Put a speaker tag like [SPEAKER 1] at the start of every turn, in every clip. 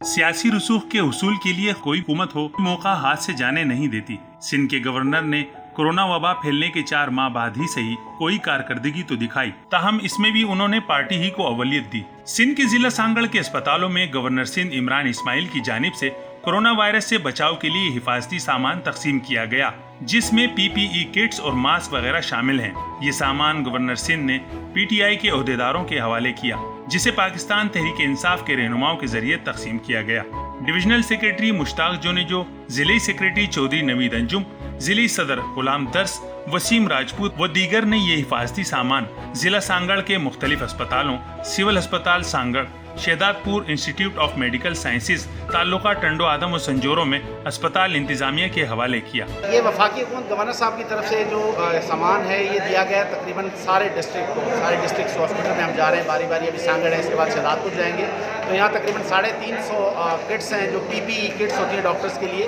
[SPEAKER 1] सियासी रसूख के उसूल के लिए कोई हुकूमत हो मौका हाथ से जाने नहीं देती। सिंध के गवर्नर ने कोरोना वबा फैलने के 4 माह बाद ही सही कोई कारकर्दगी तो दिखाई, ताहम इसमें भी उन्होंने पार्टी ही को अव्वलियत दी। सिंध के जिला सांगड़ के अस्पतालों में गवर्नर सिंध इमरान इस्माइल की जानिब से कोरोना वायरस से बचाव के लिए हिफाजती सामान तकसीम किया गया, जिसमें PPE किट्स और मास्क वगैरह शामिल हैं। ये सामान गवर्नर सिंध ने PTI के ओहदेदारों के हवाले किया, जिसे पाकिस्तान तहरीक इंसाफ के रहनुमाओं के जरिए तकसीम किया गया। डिविजनल सेक्रेटरी मुश्ताक जोनेजो, जिले सेक्रेटरी चौधरी नवीद अंजुम, जिले सदर गुलाम दर्स, वसीम राजपूत व दीगर ने ये हिफाजती सामान जिला सांगड़ के मुख्तलिफ अस्पतालों, सिविल अस्पताल Sanghar, Shahdadpur institute of medical sciences, ताल्लुका टंडो आदम और संजोरों में अस्पताल इंतजामिया के हवाले किया।
[SPEAKER 2] ये वफाकी हुकूमत गवर्नर साहब की तरफ से जो सामान है ये दिया गया है तकरीबन सारे डिस्ट्रिक्ट हॉस्पिटल में हम जा रहे हैं बारी बारी। अभी सांगड़ है, इसके बाद शहदादपुर जाएंगे, तो यहाँ तकरीबन 350 किट्स हैं जो PPE किट्स होती हैं डॉक्टर्स के लिए,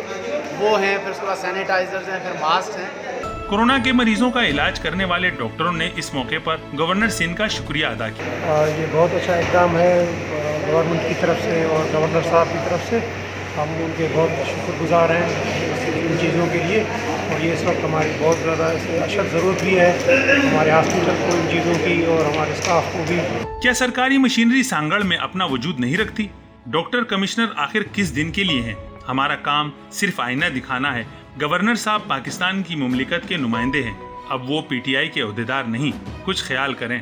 [SPEAKER 2] वो हैं। फिर उसके बाद सैनिटाइजर्स हैं, फिर मास्क हैं।
[SPEAKER 1] कोरोना के मरीजों का इलाज करने वाले डॉक्टरों ने इस मौके पर गवर्नर सिंध का शुक्रिया अदा किया।
[SPEAKER 3] ये बहुत अच्छा इक़दाम है गवर्नमेंट की तरफ से और गवर्नर साहब की तरफ से, हम उनके बहुत शुक्रगुजार हैं इन चीज़ों के लिए। और ये इस वक्त हमारी बहुत ज़्यादा अशद ज़रूरत भी है हमारे हॉस्पिटल को इन चीज़ों की और हमारे स्टाफ को भी।
[SPEAKER 1] क्या सरकारी मशीनरी सांगड़ में अपना वजूद नहीं रखती? डॉक्टर कमिश्नर आखिर किस दिन के लिए हैं? हमारा काम सिर्फ आईना दिखाना है। गवर्नर साहब पाकिस्तान की मुमलिकत के नुमाइंदे हैं, अब वो PTI के ओहदेदार नहीं। कुछ ख्याल करें।